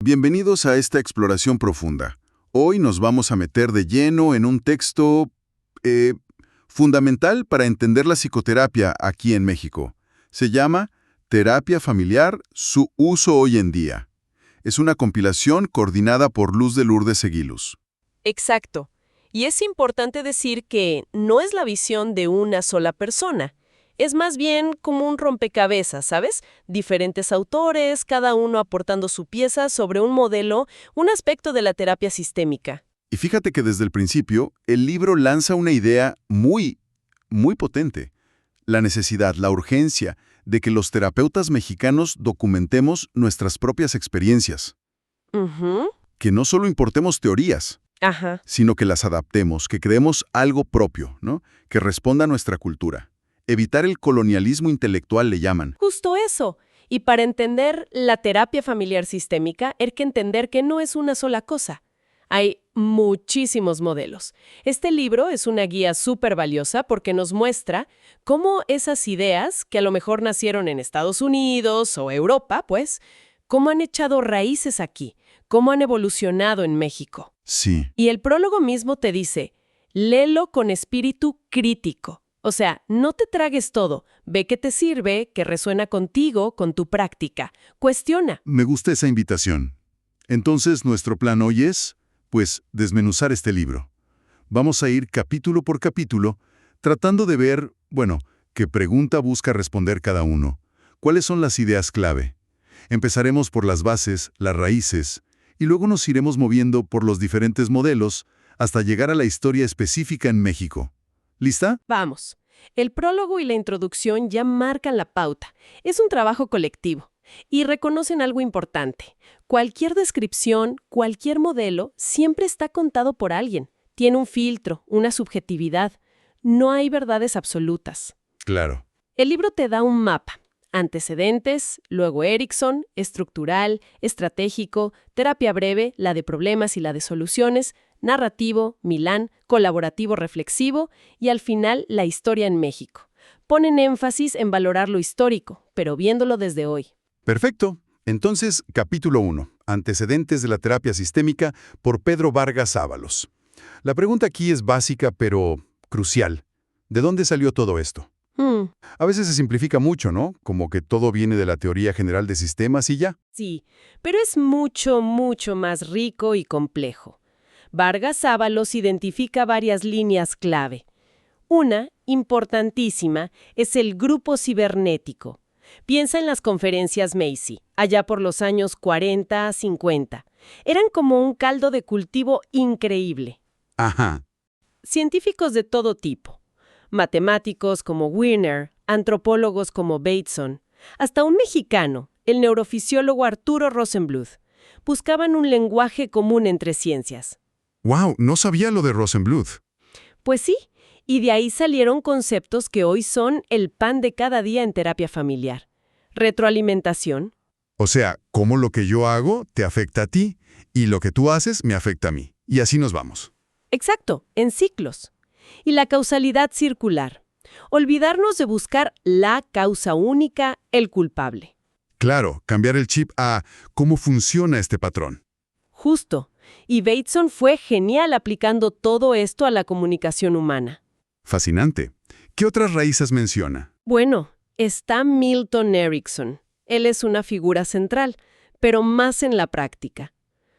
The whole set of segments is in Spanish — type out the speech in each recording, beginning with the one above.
Bienvenidos a esta exploración profunda. Hoy nos vamos a meter de lleno en un texto fundamental para entender la psicoterapia aquí en México. Se llama Terapia Familiar, su uso hoy en día. Es una compilación coordinada por Luz de Lourdes Seguilus. Exacto. Y es importante decir que no es la visión de una sola persona. Es más bien como un rompecabezas, ¿sabes? Diferentes autores, cada uno aportando su pieza sobre un modelo, un aspecto de la terapia sistémica. Y fíjate que desde el principio, el libro lanza una idea muy potente. La necesidad, la urgencia de que los terapeutas mexicanos documentemos nuestras propias experiencias. Ujú. Que no solo importemos teorías, Ajá. sino que las adaptemos, que creemos algo propio, ¿no? Que responda a nuestra cultura. Evitar el colonialismo intelectual le llaman. Justo eso. Y para entender la terapia familiar sistémica, hay que entender que no es una sola cosa. Hay muchísimos modelos. Este libro es una guía súper valiosa porque nos muestra cómo esas ideas, que a lo mejor nacieron en Estados Unidos o Europa, pues, cómo han echado raíces aquí, cómo han evolucionado en México. Sí, Y el prólogo mismo te dice, léelo con espíritu crítico. O sea, no te tragues todo. Ve qué te sirve, qué resuena contigo, con tu práctica. Cuestiona. me gusta esa invitación. Entonces, nuestro plan hoy es, pues, desmenuzar este libro. Vamos a ir capítulo por capítulo, tratando de ver, bueno, qué pregunta busca responder cada uno. ¿Cuáles son las ideas clave? Empezaremos por las bases, las raíces, y luego nos iremos moviendo por los diferentes modelos hasta llegar a la historia específica en México. ¿Lista? Vamos. El prólogo y la introducción ya marcan la pauta. Es un trabajo colectivo. Y reconocen algo importante. Cualquier descripción, cualquier modelo, siempre está contado por alguien. Tiene un filtro, una subjetividad. No hay verdades absolutas. Claro. El libro te da un mapa. Antecedentes, luego Erickson, estructural, estratégico, terapia breve, la de problemas y la de soluciones, narrativo, Milán, colaborativo reflexivo y al final la historia en México. Ponen énfasis en valorar lo histórico, pero viéndolo desde hoy. Perfecto. Entonces, capítulo 1. Antecedentes de la terapia sistémica por Pedro Vargas Ábalos. La pregunta aquí es básica, pero crucial. ¿De dónde salió todo esto? A veces se simplifica mucho, ¿no? Como que todo viene de la teoría general de sistemas y ya. Sí, pero es mucho, mucho más rico y complejo. Vargas Ábalos identifica varias líneas clave. Una, importantísima, es el grupo cibernético. Piensa en las conferencias Macy, allá por los años 40, 50. Eran como un caldo de cultivo increíble. Ajá. Científicos de todo tipo. Matemáticos como Wiener, antropólogos como Bateson, hasta un mexicano, el neurofisiólogo Arturo Rosenbluth, buscaban un lenguaje común entre ciencias. ¡Wow! No sabía lo de Rosenbluth. Pues sí, y de ahí salieron conceptos que hoy son el pan de cada día en terapia familiar. Retroalimentación. O sea, cómo lo que yo hago te afecta a ti y lo que tú haces me afecta a mí. Y así nos vamos. Exacto, en ciclos. Y la causalidad circular. Olvidarnos de buscar la causa única, el culpable. Claro, cambiar el chip a cómo funciona este patrón. Justo. Y Bateson fue genial aplicando todo esto a la comunicación humana. Fascinante. ¿Qué otras raíces menciona? Bueno, está Milton Erickson. Él es una figura central, pero más en la práctica.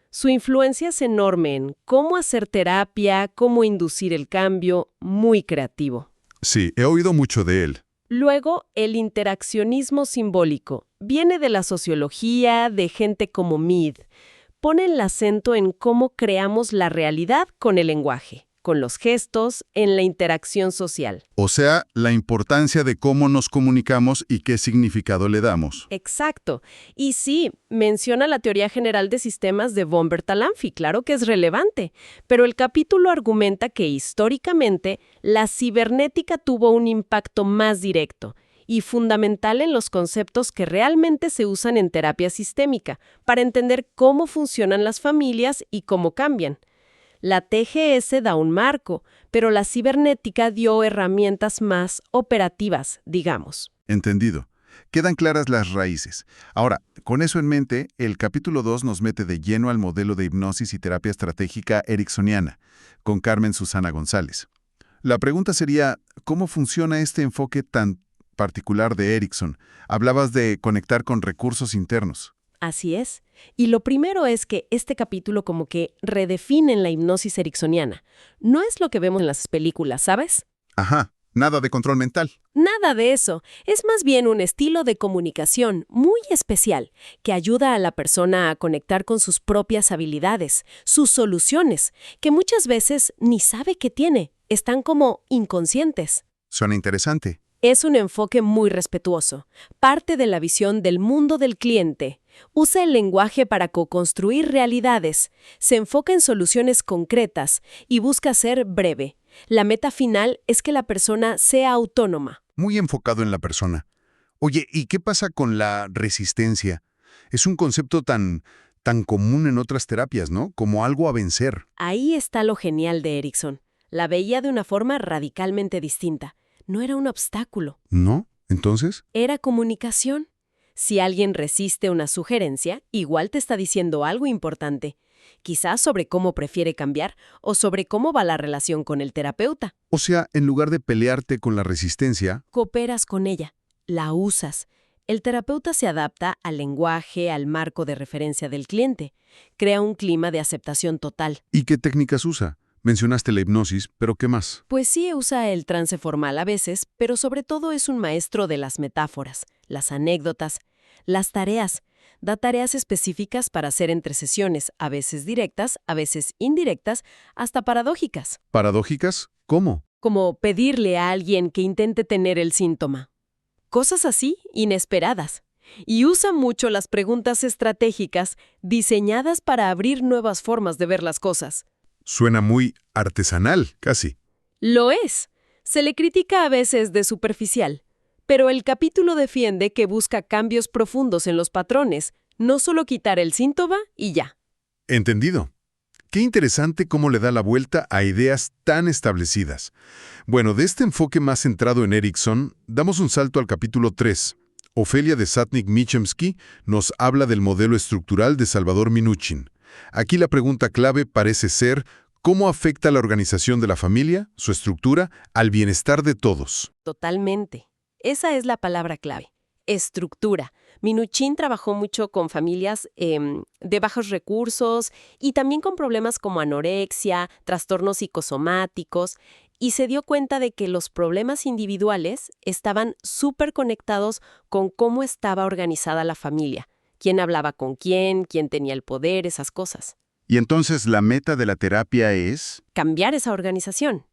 Su influencia es enorme en cómo hacer terapia, cómo inducir el cambio, muy creativo. Sí, he oído mucho de él. Luego, el interaccionismo simbólico. Viene de la sociología, de gente como Mead. Pone el acento en cómo creamos la realidad con el lenguaje, con los gestos, en la interacción social. O sea, la importancia de cómo nos comunicamos y qué significado le damos. Exacto. Y sí, menciona la teoría general de sistemas de von Bertalanffy, claro que es relevante, pero el capítulo argumenta que históricamente la cibernética tuvo un impacto más directo y fundamental en los conceptos que realmente se usan en terapia sistémica, para entender cómo funcionan las familias y cómo cambian. La TGS da un marco, pero la cibernética dio herramientas más operativas, digamos. Entendido. Quedan claras las raíces. Ahora, con eso en mente, el capítulo 2 nos mete de lleno al modelo de hipnosis y terapia estratégica ericksoniana, con Carmen Susana González. La pregunta sería, ¿cómo funciona este enfoque tan particular de Erickson? Hablabas de conectar con recursos internos. Así es. Y lo primero es que este capítulo como que redefine la hipnosis ericksoniana. No es lo que vemos en las películas, ¿sabes? Ajá, nada de control mental. Nada de eso. Es más bien un estilo de comunicación muy especial que ayuda a la persona a conectar con sus propias habilidades, sus soluciones, que muchas veces ni sabe que tiene. Están como inconscientes. Suena interesante. Es un enfoque muy respetuoso. Parte de la visión del mundo del cliente. Usa el lenguaje para co-construir realidades. Se enfoca en soluciones concretas y busca ser breve. La meta final es que la persona sea autónoma. Muy enfocado en la persona. Oye, ¿y qué pasa con la resistencia? Es un concepto tan común en otras terapias, ¿no? Como algo a vencer. Ahí está lo genial de Erickson. La veía de una forma radicalmente distinta. No era un obstáculo. ¿No? ¿Entonces? Era comunicación. Si alguien resiste una sugerencia, igual te está diciendo algo importante. Quizás sobre cómo prefiere cambiar o sobre cómo va la relación con el terapeuta. O sea, en lugar de pelearte con la resistencia, Cooperas con ella, la usas. El terapeuta se adapta al lenguaje, al marco de referencia del cliente. Crea un clima de aceptación total. ¿y qué técnicas usa? Mencionaste la hipnosis, pero ¿qué más? Pues sí usa el trance formal a veces, pero sobre todo es un maestro de las metáforas, las anécdotas, las tareas. Da tareas específicas para hacer entre sesiones, a veces directas, a veces indirectas, hasta paradójicas, ¿Paradójicas? ¿Cómo? como pedirle a alguien que intente tener el síntoma. Cosas así, inesperadas. Y usa mucho las preguntas estratégicas diseñadas para abrir nuevas formas de ver las cosas. Suena muy artesanal, casi. Lo es. Se le critica a veces de superficial, pero el capítulo defiende que busca cambios profundos en los patrones, no solo quitar el síntoma y ya. Entendido. Qué interesante cómo le da la vuelta a ideas tan establecidas. Bueno, de este enfoque más centrado en Erickson, damos un salto al capítulo 3. Ofelia de Satnik-Michemsky nos habla del modelo estructural de Salvador Minuchin. Aquí la pregunta clave parece ser ¿cómo afecta la organización de la familia, su estructura, al bienestar de todos? Totalmente. Esa es la palabra clave. Estructura. Minuchin trabajó mucho con familias de bajos recursos y también con problemas como anorexia, trastornos psicosomáticos, y se dio cuenta de que los problemas individuales estaban súper conectados con cómo estaba organizada la familia. Quién hablaba con quién tenía el poder, esas cosas. Y entonces la meta de la terapia es... Cambiar esa organización.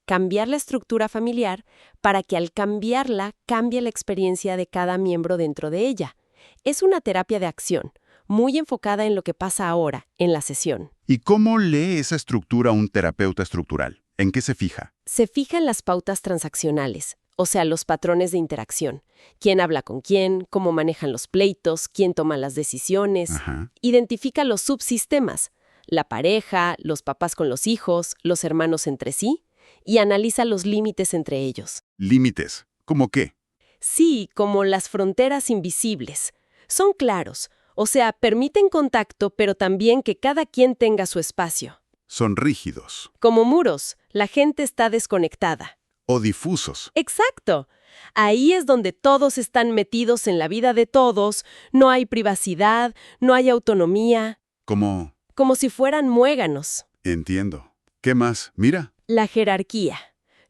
Cambiar la estructura familiar para que al cambiarla cambie la experiencia de cada miembro dentro de ella. Es una terapia de acción, muy enfocada en lo que pasa ahora, en la sesión. ¿Y cómo lee esa estructura un terapeuta estructural? ¿En qué se fija? Se fija en las pautas transaccionales, o sea, los patrones de interacción. Quién habla con quién, cómo manejan los pleitos, quién toma las decisiones. Ajá. Identifica los subsistemas, la pareja, los papás con los hijos, los hermanos entre sí, y analiza los límites entre ellos. Límites. ¿Cómo qué? Sí, como las fronteras invisibles. Son claros, o sea, permiten contacto, pero también que cada quien tenga su espacio. Son rígidos. Como muros, la gente está desconectada. O difusos. Exacto. Ahí es donde todos están metidos en la vida de todos, no hay privacidad, no hay autonomía, Como... como si fueran muéganos. Entiendo. ¿Qué más? Mira. La jerarquía.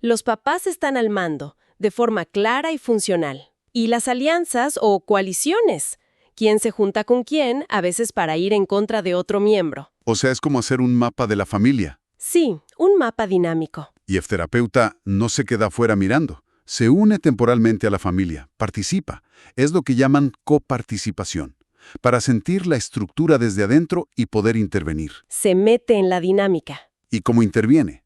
Los papás están al mando, de forma clara y funcional. Y las alianzas o coaliciones. ¿Quién se junta con quién, a veces para ir en contra de otro miembro? O sea, es como hacer un mapa de la familia. Sí, un mapa dinámico. Y el terapeuta no se queda fuera mirando. Se une temporalmente a la familia, participa. Es lo que llaman coparticipación, para sentir la estructura desde adentro y poder intervenir. Se mete en la dinámica. ¿Y cómo interviene?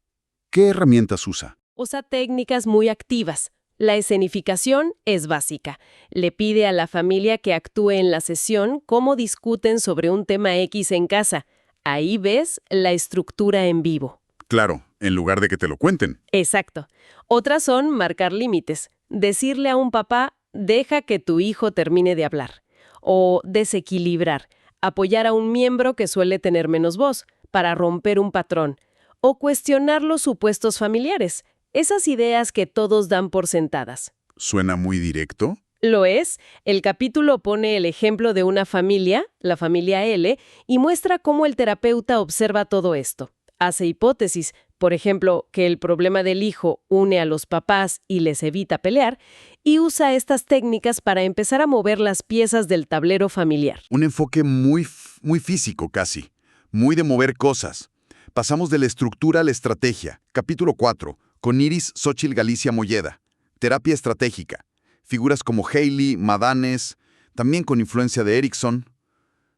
¿Qué herramientas usa? Usa técnicas muy activas. La escenificación es básica. Le pide a la familia que actúe en la sesión cómo discuten sobre un tema X en casa. Ahí ves la estructura en vivo. Claro, en lugar de que te lo cuenten. Exacto. Otras son marcar límites. Decirle a un papá, deja que tu hijo termine de hablar. O desequilibrar, apoyar a un miembro que suele tener menos voz, para romper un patrón. O cuestionar los supuestos familiares, esas ideas que todos dan por sentadas. ¿Suena muy directo? Lo es. El capítulo pone el ejemplo de una familia, la familia L, y muestra cómo el terapeuta observa todo esto. Hace hipótesis, por ejemplo, que el problema del hijo une a los papás y les evita pelear, y usa estas técnicas para empezar a mover las piezas del tablero familiar. Un enfoque muy físico casi, muy de mover cosas. Pasamos de la estructura a la estrategia. Capítulo 4, con Iris Xochitl Galicia Molleda. Terapia estratégica. Figuras como Haley, Madanes, también con influencia de Erickson.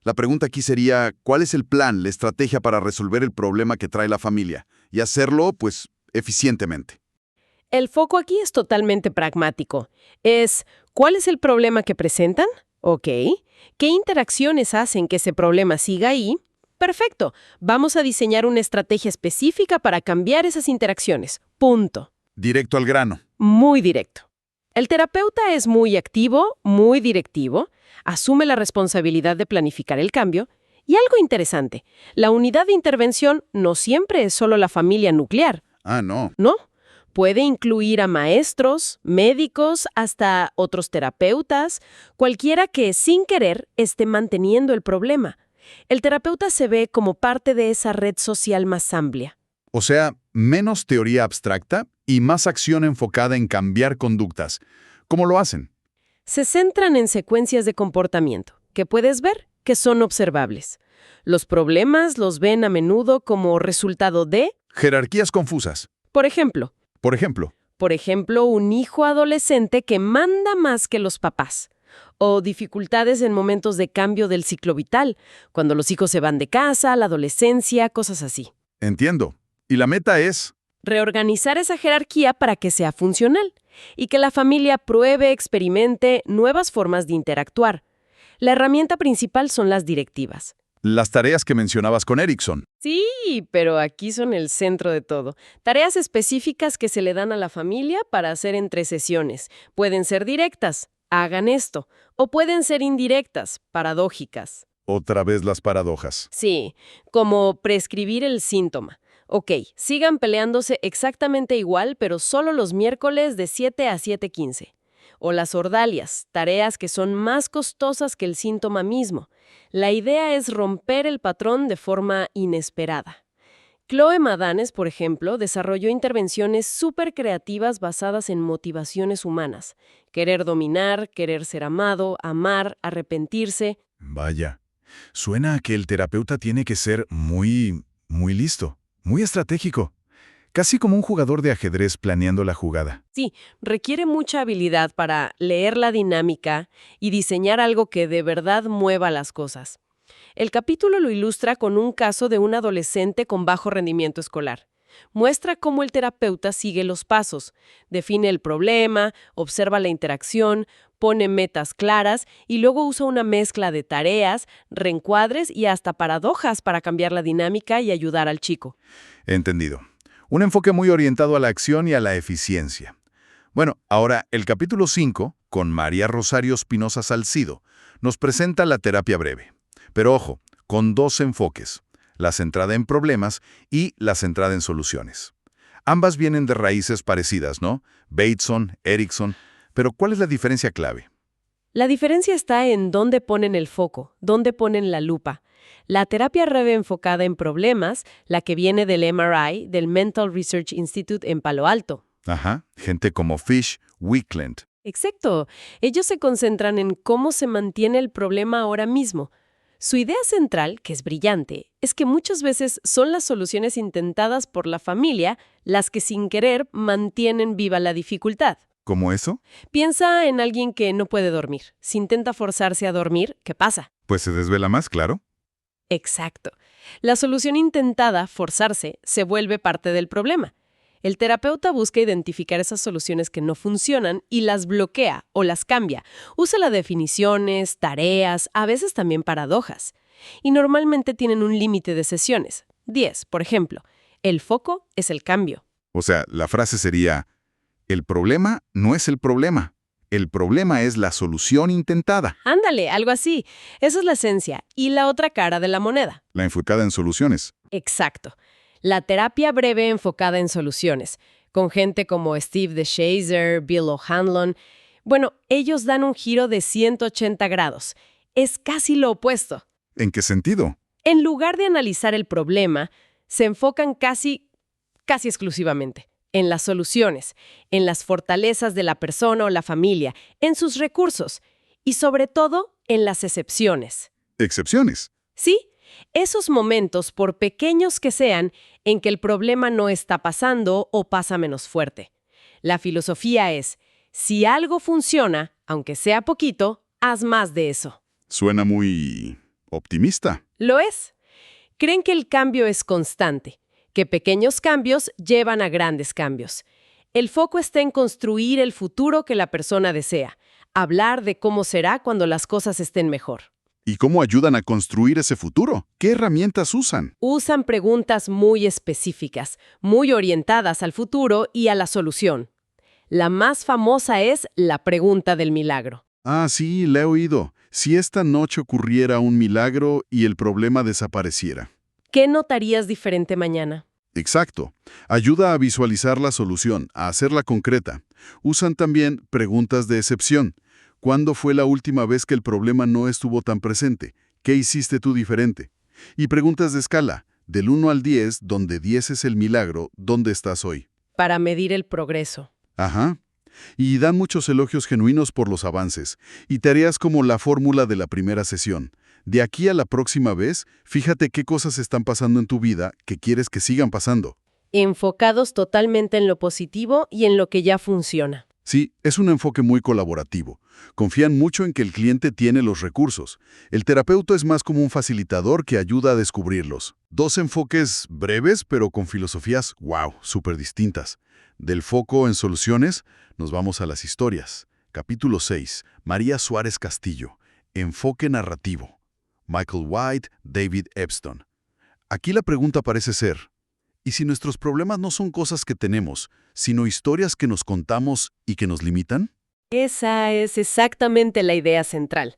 La pregunta aquí sería, ¿cuál es el plan, la estrategia para resolver el problema que trae la familia? Y hacerlo, pues, eficientemente. El foco aquí es totalmente pragmático. ¿Cuál es el problema que presentan? Ok. ¿Qué interacciones hacen que ese problema siga ahí? Perfecto. Vamos a diseñar una estrategia específica para cambiar esas interacciones. Punto. Directo al grano. Muy directo. El terapeuta es muy activo, muy directivo, asume la responsabilidad de planificar el cambio. Y algo interesante, la unidad de intervención no siempre es solo la familia nuclear. Ah, no. No. Puede incluir a maestros, médicos, hasta otros terapeutas, cualquiera que sin querer esté manteniendo el problema. El terapeuta se ve como parte de esa red social más amplia. O sea, menos teoría abstracta y más acción enfocada en cambiar conductas. ¿Cómo lo hacen? Se centran en secuencias de comportamiento, que puedes ver que son observables. Los problemas los ven a menudo como resultado de, Jerarquías confusas. por ejemplo, Por ejemplo, un hijo adolescente que manda más que los papás. O dificultades en momentos de cambio del ciclo vital, cuando los hijos se van de casa, la adolescencia, cosas así. entiendo. Y la meta es... Reorganizar esa jerarquía para que sea funcional y que la familia pruebe, experimente nuevas formas de interactuar. La herramienta principal son las directivas. las tareas que mencionabas con Erickson. Sí, pero aquí son el centro de todo. Tareas específicas que se le dan a la familia para hacer entre sesiones. Pueden ser directas, hagan esto, o pueden ser indirectas, paradójicas. Otra vez las paradojas. Sí, como prescribir el síntoma. Ok, sigan peleándose exactamente igual, pero solo los miércoles de 7 a 7:15. O las ordalias, tareas que son más costosas que el síntoma mismo. La idea es romper el patrón de forma inesperada. Chloe Madanes, por ejemplo, desarrolló intervenciones súper creativas basadas en motivaciones humanas. Querer dominar, querer ser amado, amar, arrepentirse. Vaya, suena a que el terapeuta tiene que ser muy listo, muy estratégico. Casi como un jugador de ajedrez planeando la jugada. Sí, requiere mucha habilidad para leer la dinámica y diseñar algo que de verdad mueva las cosas. El capítulo lo ilustra con un caso de un adolescente con bajo rendimiento escolar. Muestra cómo el terapeuta sigue los pasos, define el problema, observa la interacción, pone metas claras y luego usa una mezcla de tareas, reencuadres y hasta paradojas para cambiar la dinámica y ayudar al chico. Entendido. Un enfoque muy orientado a la acción y a la eficiencia. Bueno, ahora el capítulo 5, con María Rosario Espinosa Salcido, nos presenta la terapia breve. Pero ojo, con dos enfoques, la centrada en problemas y la centrada en soluciones. Ambas vienen de raíces parecidas, ¿no? Bateson, Erickson, pero ¿cuál es la diferencia clave? La diferencia está en dónde ponen el foco, dónde ponen la lupa. La terapia breve enfocada en problemas, la que viene del MRI, del Mental Research Institute en Palo Alto. Ajá, gente como Fish, Weekland. Exacto. Ellos se concentran en cómo se mantiene el problema ahora mismo. Su idea central, que es brillante, es que muchas veces son las soluciones intentadas por la familia las que sin querer mantienen viva la dificultad. ¿Cómo eso? Piensa en alguien que no puede dormir. Si intenta forzarse a dormir, ¿qué pasa? Pues se desvela más, claro. Exacto. La solución intentada, forzarse, se vuelve parte del problema. El terapeuta busca identificar esas soluciones que no funcionan y las bloquea o las cambia. Usa las definiciones, tareas, a veces también paradojas. Y normalmente tienen un límite de sesiones. 10, por ejemplo. El foco es el cambio. O sea, la frase sería, el problema no es el problema, El problema es la solución intentada. Ándale, algo así. Esa es la esencia. Y la otra cara de la moneda. La enfocada en soluciones. Exacto. La terapia breve enfocada en soluciones, con gente como Steve DeShazer, Bill O'Hanlon. Bueno, ellos dan un giro de 180 grados. Es casi lo opuesto. ¿En qué sentido? En lugar de analizar el problema, se enfocan casi exclusivamente en las soluciones, en las fortalezas de la persona o la familia, en sus recursos y sobre todo en las excepciones. Excepciones. Sí, esos momentos, por pequeños que sean, en que el problema no está pasando o pasa menos fuerte. La filosofía es, si algo funciona, aunque sea poquito, haz más de eso. Suena muy optimista. ¿Lo es? Creen que el cambio es constante, que pequeños cambios llevan a grandes cambios. El foco está en construir el futuro que la persona desea, hablar de cómo será cuando las cosas estén mejor. ¿Y cómo ayudan a construir ese futuro? ¿Qué herramientas usan? Usan preguntas muy específicas, muy orientadas al futuro y a la solución. La más famosa es la pregunta del milagro. Ah, sí, la he oído. Si esta noche ocurriera un milagro y el problema desapareciera. ¿Qué notarías diferente mañana? Exacto. Ayuda a visualizar la solución, a hacerla concreta. Usan también preguntas de excepción. ¿Cuándo fue la última vez que el problema no estuvo tan presente? ¿Qué hiciste tú diferente? Y preguntas de escala, del 1 al 10, donde 10 es el milagro, ¿dónde estás hoy? Para medir el progreso. Ajá. Y dan muchos elogios genuinos por los avances, y tareas como la fórmula de la primera sesión. De aquí a la próxima vez, fíjate qué cosas están pasando en tu vida que quieres que sigan pasando. Enfocados totalmente en lo positivo y en lo que ya funciona. Sí, es un enfoque muy colaborativo. Confían mucho en que el cliente tiene los recursos. El terapeuta es más como un facilitador que ayuda a descubrirlos. Dos enfoques breves, pero con filosofías, wow, súper distintas. Del foco en soluciones, nos vamos a las historias. Capítulo 6. María Suárez Castillo. Enfoque narrativo. Michael White, David Epstein. Aquí la pregunta parece ser, ¿y si nuestros problemas no son cosas que tenemos, sino historias que nos contamos y que nos limitan? Esa es exactamente la idea central.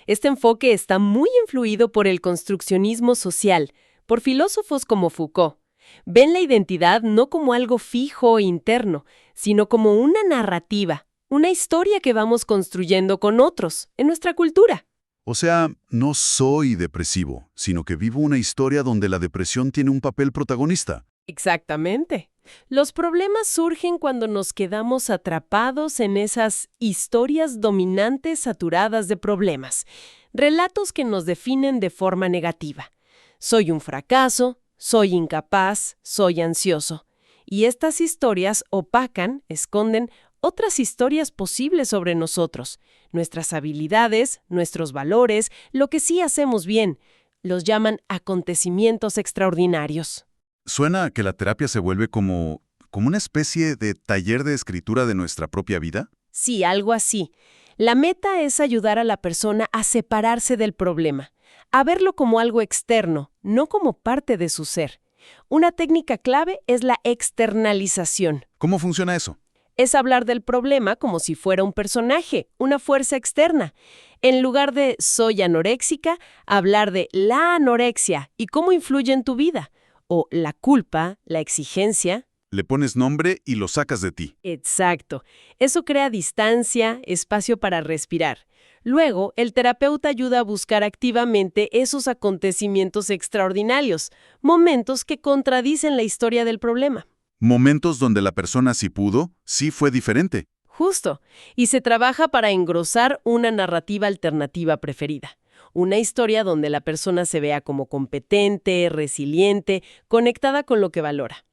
Este enfoque está muy influido por el construccionismo social, por filósofos como Foucault. Ven la identidad no como algo fijo e interno, sino como una narrativa, una historia que vamos construyendo con otros, en nuestra cultura. O sea, no soy depresivo, sino que vivo una historia donde la depresión tiene un papel protagonista. Exactamente. Los problemas surgen cuando nos quedamos atrapados en esas historias dominantes saturadas de problemas, relatos que nos definen de forma negativa. Soy un fracaso, soy incapaz, soy ansioso. Y estas historias opacan, esconden otras historias posibles sobre nosotros, nuestras habilidades, nuestros valores, lo que sí hacemos bien. Los llaman acontecimientos extraordinarios. ¿Suena a que la terapia se vuelve como una especie de taller de escritura de nuestra propia vida? Sí, algo así. La meta es ayudar a la persona a separarse del problema, a verlo como algo externo, no como parte de su ser. Una técnica clave es la externalización. ¿Cómo funciona eso? Es hablar del problema como si fuera un personaje, una fuerza externa. En lugar de soy anoréxica, hablar de la anorexia y cómo influye en tu vida. O la culpa, la exigencia. Le pones nombre y lo sacas de ti. Exacto. Eso crea distancia, espacio para respirar. Luego, el terapeuta ayuda a buscar activamente esos acontecimientos extraordinarios, momentos que contradicen la historia del problema. Momentos donde la persona sí pudo, sí fue diferente. Justo. Y se trabaja para engrosar una narrativa alternativa preferida. Una historia donde la persona se vea como competente, resiliente, conectada con lo que valora.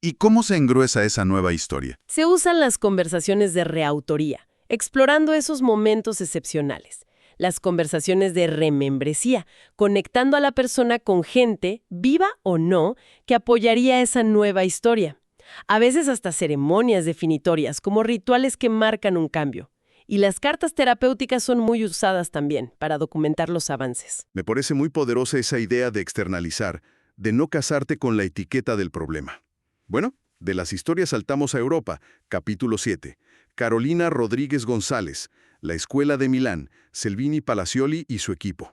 ¿Y cómo se engruesa esa nueva historia? Se usan las conversaciones de reautoría, explorando esos momentos excepcionales. Las conversaciones de remembresía, conectando a la persona con gente, viva o no, que apoyaría esa nueva historia. A veces hasta ceremonias definitorias, como rituales que marcan un cambio. Y las cartas terapéuticas son muy usadas también para documentar los avances. Me parece muy poderosa esa idea de externalizar, de no casarte con la etiqueta del problema. Bueno, de las historias saltamos a Europa, capítulo 7. Carolina Rodríguez González, la Escuela de Milán, Selvini Palacioli y su equipo.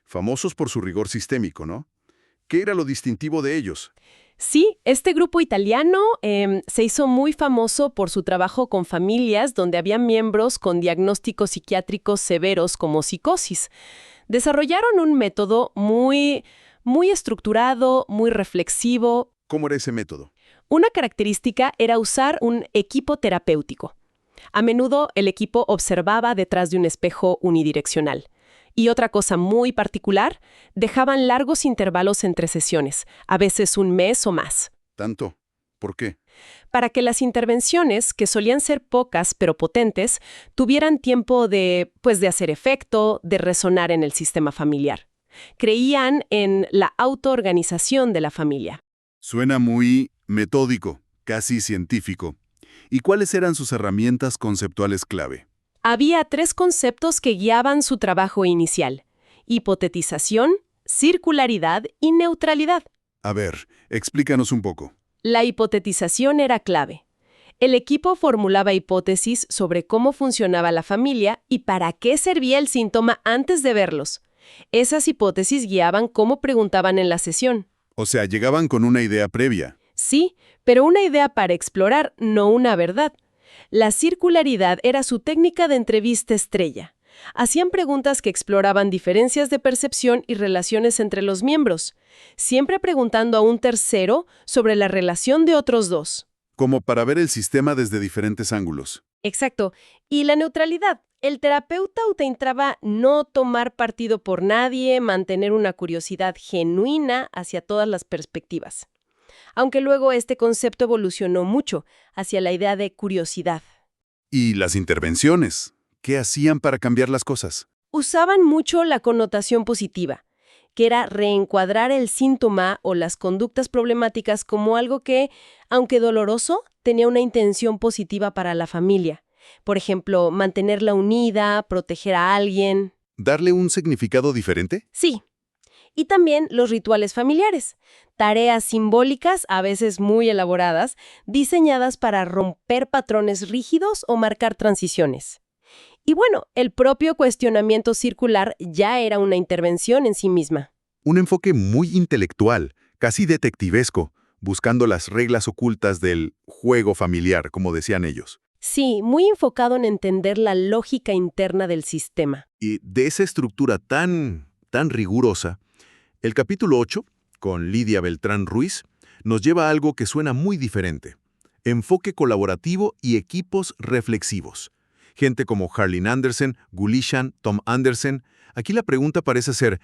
Famosos por su rigor sistémico, ¿no? ¿Qué era lo distintivo de ellos? Sí, este grupo italiano se hizo muy famoso por su trabajo con familias donde había miembros con diagnósticos psiquiátricos severos como psicosis. Desarrollaron un método muy estructurado, muy reflexivo. ¿Cómo era ese método? Una característica era usar un equipo terapéutico. A menudo el equipo observaba detrás de un espejo unidireccional. Y otra cosa muy particular, dejaban largos intervalos entre sesiones, a veces un mes o más. ¿Tanto? ¿Por qué? Para que las intervenciones, que solían ser pocas pero potentes, tuvieran tiempo de hacer efecto, de resonar en el sistema familiar. Creían en la autoorganización de la familia. Suena muy metódico, casi científico. ¿Y cuáles eran sus herramientas conceptuales clave? Había 3 conceptos que guiaban su trabajo inicial: hipotetización, circularidad y neutralidad. A ver, explícanos un poco. La hipotetización era clave. El equipo formulaba hipótesis sobre cómo funcionaba la familia y para qué servía el síntoma antes de verlos. Esas hipótesis guiaban cómo preguntaban en la sesión. O sea, llegaban con una idea previa. Sí, pero una idea para explorar, no una verdad. La circularidad era su técnica de entrevista estrella. Hacían preguntas que exploraban diferencias de percepción y relaciones entre los miembros, siempre preguntando a un tercero sobre la relación de otros dos. Como para ver el sistema desde diferentes ángulos. Exacto. Y la neutralidad. El terapeuta intentaba no tomar partido por nadie, mantener una curiosidad genuina hacia todas las perspectivas. Aunque luego este concepto evolucionó mucho hacia la idea de curiosidad. ¿Y las intervenciones? ¿Qué hacían para cambiar las cosas? Usaban mucho la connotación positiva, que era reencuadrar el síntoma o las conductas problemáticas como algo que, aunque doloroso, tenía una intención positiva para la familia. Por ejemplo, mantenerla unida, proteger a alguien. ¿Darle un significado diferente? Sí. Y también los rituales familiares, tareas simbólicas, a veces muy elaboradas, diseñadas para romper patrones rígidos o marcar transiciones. Y bueno, el propio cuestionamiento circular ya era una intervención en sí misma. Un enfoque muy intelectual, casi detectivesco, buscando las reglas ocultas del juego familiar, como decían ellos. Sí, muy enfocado en entender la lógica interna del sistema. Y de esa estructura tan rigurosa, el capítulo 8, con Lidia Beltrán Ruiz, nos lleva a algo que suena muy diferente. Enfoque colaborativo y equipos reflexivos. Gente como Harlin Andersen, Gulishan, Tom Andersen. Aquí la pregunta parece ser,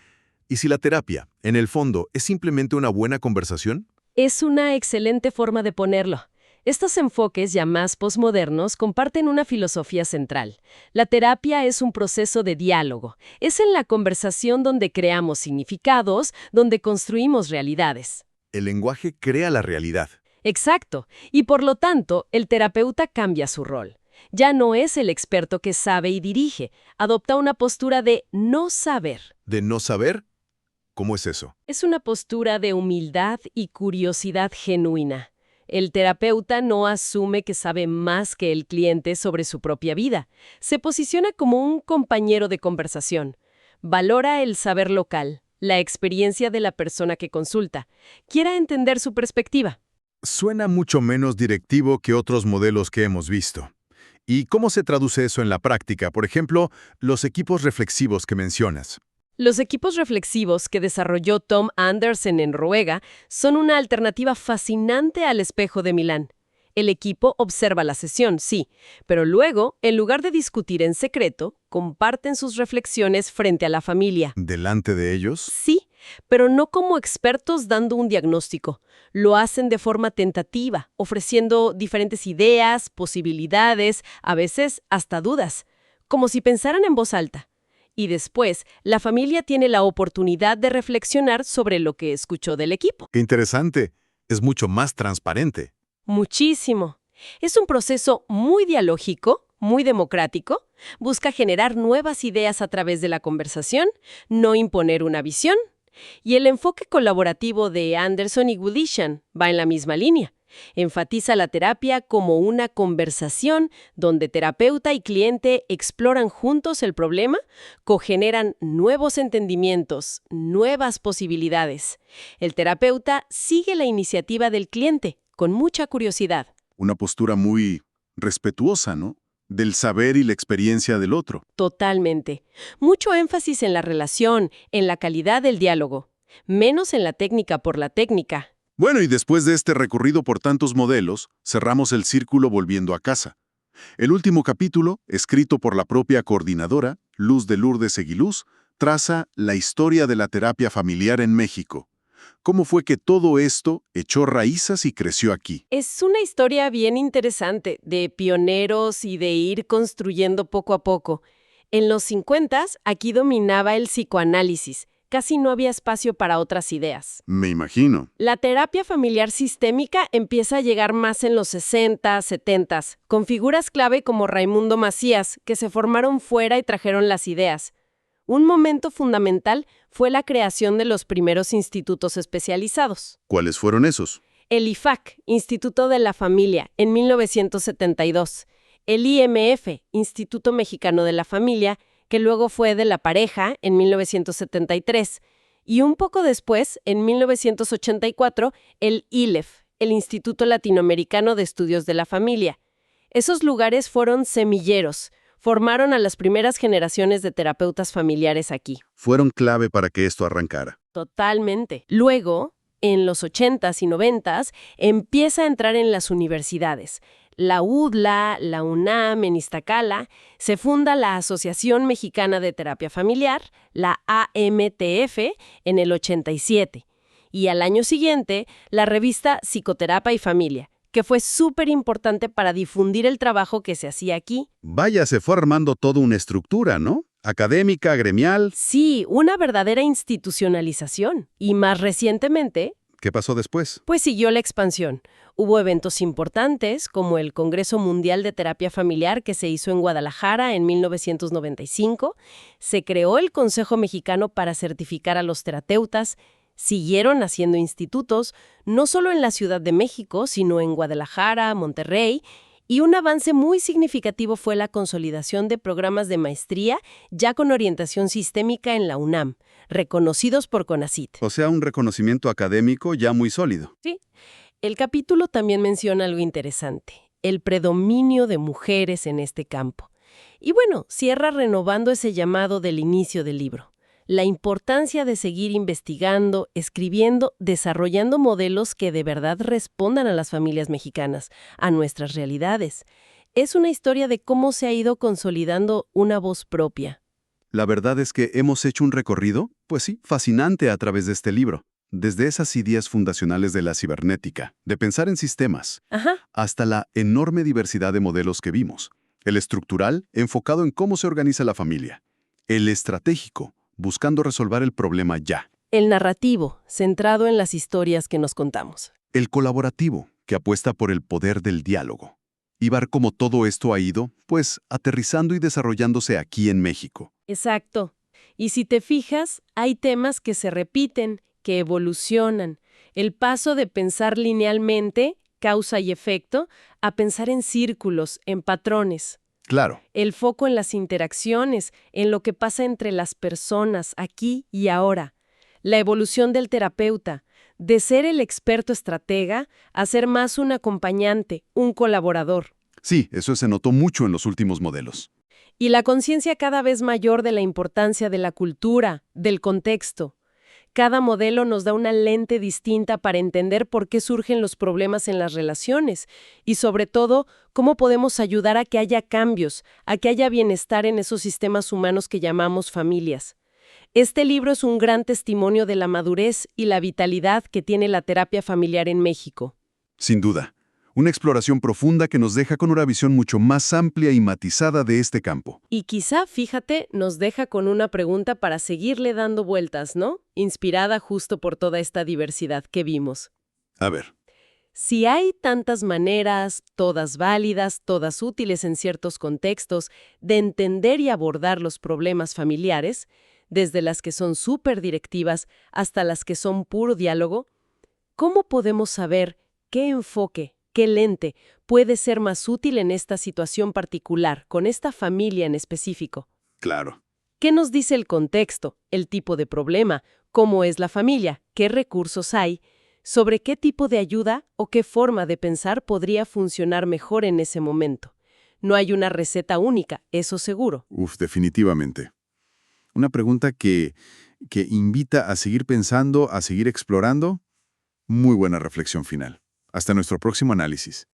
¿y si la terapia, en el fondo, es simplemente una buena conversación? Es una excelente forma de ponerlo. Estos enfoques ya más posmodernos comparten una filosofía central. La terapia es un proceso de diálogo. Es en la conversación donde creamos significados, donde construimos realidades. El lenguaje crea la realidad. Exacto. Y por lo tanto, el terapeuta cambia su rol. Ya no es el experto que sabe y dirige. Adopta una postura de no saber. ¿De no saber? ¿Cómo es eso? Es una postura de humildad y curiosidad genuina. El terapeuta no asume que sabe más que el cliente sobre su propia vida. Se posiciona como un compañero de conversación. Valora el saber local, la experiencia de la persona que consulta. Quiera entender su perspectiva. Suena mucho menos directivo que otros modelos que hemos visto. ¿Y cómo se traduce eso en la práctica? Por ejemplo, los equipos reflexivos que mencionas. Los equipos reflexivos que desarrolló Tom Andersen en Noruega son una alternativa fascinante al espejo de Milán. El equipo observa la sesión, sí, pero luego, en lugar de discutir en secreto, comparten sus reflexiones frente a la familia. ¿Delante de ellos? Sí, pero no como expertos dando un diagnóstico. Lo hacen de forma tentativa, ofreciendo diferentes ideas, posibilidades, a veces hasta dudas, como si pensaran en voz alta. Y después, la familia tiene la oportunidad de reflexionar sobre lo que escuchó del equipo. ¡Qué interesante! Es mucho más transparente. Muchísimo. Es un proceso muy dialógico, muy democrático. Busca generar nuevas ideas a través de la conversación, no imponer una visión. Y el enfoque colaborativo de Anderson y Gulishan va en la misma línea. Enfatiza la terapia como una conversación donde terapeuta y cliente exploran juntos el problema, cogeneran nuevos entendimientos, nuevas posibilidades. El terapeuta sigue la iniciativa del cliente con mucha curiosidad. Una postura muy respetuosa, ¿no? Del saber y la experiencia del otro. Totalmente. Mucho énfasis en la relación, en la calidad del diálogo, menos en la técnica por la técnica. Bueno, y después de este recorrido por tantos modelos, cerramos el círculo volviendo a casa. El último capítulo, escrito por la propia coordinadora, Luz de Lourdes Eguiluz, traza la historia de la terapia familiar en México. ¿Cómo fue que todo esto echó raíces y creció aquí? Es una historia bien interesante, de pioneros y de ir construyendo poco a poco. En los 50s, aquí dominaba el psicoanálisis. Casi no había espacio para otras ideas. Me imagino. La terapia familiar sistémica empieza a llegar más en los 60, 70, con figuras clave como Raimundo Macías, que se formaron fuera y trajeron las ideas. Un momento fundamental fue la creación de los primeros institutos especializados. ¿Cuáles fueron esos? El IFAC, Instituto de la Familia, en 1972. El IMF, Instituto Mexicano de la Familia, que luego fue de la pareja en 1973, y un poco después, en 1984, el ILEF, el Instituto Latinoamericano de Estudios de la Familia. Esos lugares fueron semilleros, formaron a las primeras generaciones de terapeutas familiares aquí. Fueron clave para que esto arrancara. Totalmente. Luego, en los 80s y 90s, empieza a entrar en las universidades. La UDLA, la UNAM, en Iztacala, se funda la Asociación Mexicana de Terapia Familiar, la AMTF, en el 87. Y al año siguiente, la revista Psicoterapia y Familia, que fue súper importante para difundir el trabajo que se hacía aquí. Vaya, se fue armando toda una estructura, ¿no? Académica, gremial. Sí, una verdadera institucionalización. Y más recientemente, ¿Qué pasó después? pues siguió la expansión. Hubo eventos importantes, como el Congreso Mundial de Terapia Familiar que se hizo en Guadalajara en 1995. Se creó el Consejo Mexicano para certificar a los terapeutas. Siguieron haciendo institutos, no solo en la Ciudad de México, sino en Guadalajara, Monterrey. Y un avance muy significativo fue la consolidación de programas de maestría ya con orientación sistémica en la UNAM, reconocidos por CONACYT. O sea, un reconocimiento académico ya muy sólido. Sí. El capítulo también menciona algo interesante, el predominio de mujeres en este campo. Y bueno, cierra renovando ese llamado del inicio del libro. La importancia de seguir investigando, escribiendo, desarrollando modelos que de verdad respondan a las familias mexicanas, a nuestras realidades. Es una historia de cómo se ha ido consolidando una voz propia. La verdad es que hemos hecho un recorrido, pues sí, fascinante a través de este libro. Desde esas ideas fundacionales de la cibernética, de pensar en sistemas, hasta la enorme diversidad de modelos que vimos. El estructural, enfocado en cómo se organiza la familia. El estratégico, buscando resolver el problema ya. El narrativo, centrado en las historias que nos contamos. El colaborativo, que apuesta por el poder del diálogo. Y ver cómo todo esto ha ido, pues, aterrizando y desarrollándose aquí en México. Exacto. Y si te fijas, hay temas que se repiten, que evolucionan. El paso de pensar linealmente, causa y efecto, a pensar en círculos, en patrones. Claro. El foco en las interacciones, en lo que pasa entre las personas, aquí y ahora. La evolución del terapeuta, de ser el experto estratega a ser más un acompañante, un colaborador. Sí, eso se notó mucho en los últimos modelos. Y la conciencia cada vez mayor de la importancia de la cultura, del contexto. Cada modelo nos da una lente distinta para entender por qué surgen los problemas en las relaciones y, sobre todo, cómo podemos ayudar a que haya cambios, a que haya bienestar en esos sistemas humanos que llamamos familias. Este libro es un gran testimonio de la madurez y la vitalidad que tiene la terapia familiar en México. Sin duda. Una exploración profunda que nos deja con una visión mucho más amplia y matizada de este campo. Y quizá, fíjate, nos deja con una pregunta para seguirle dando vueltas, ¿no? Inspirada justo por toda esta diversidad que vimos. A ver. Si hay tantas maneras, todas válidas, todas útiles en ciertos contextos, de entender y abordar los problemas familiares, desde las que son súper directivas hasta las que son puro diálogo, ¿cómo podemos saber ¿qué enfoque, qué lente puede ser más útil en esta situación particular, con esta familia en específico? Claro. ¿Qué nos dice el contexto, el tipo de problema, cómo es la familia, qué recursos hay, sobre qué tipo de ayuda o qué forma de pensar podría funcionar mejor en ese momento? No hay una receta única, eso seguro. Definitivamente. Una pregunta que invita a seguir pensando, a seguir explorando. Muy buena reflexión final. Hasta nuestro próximo análisis.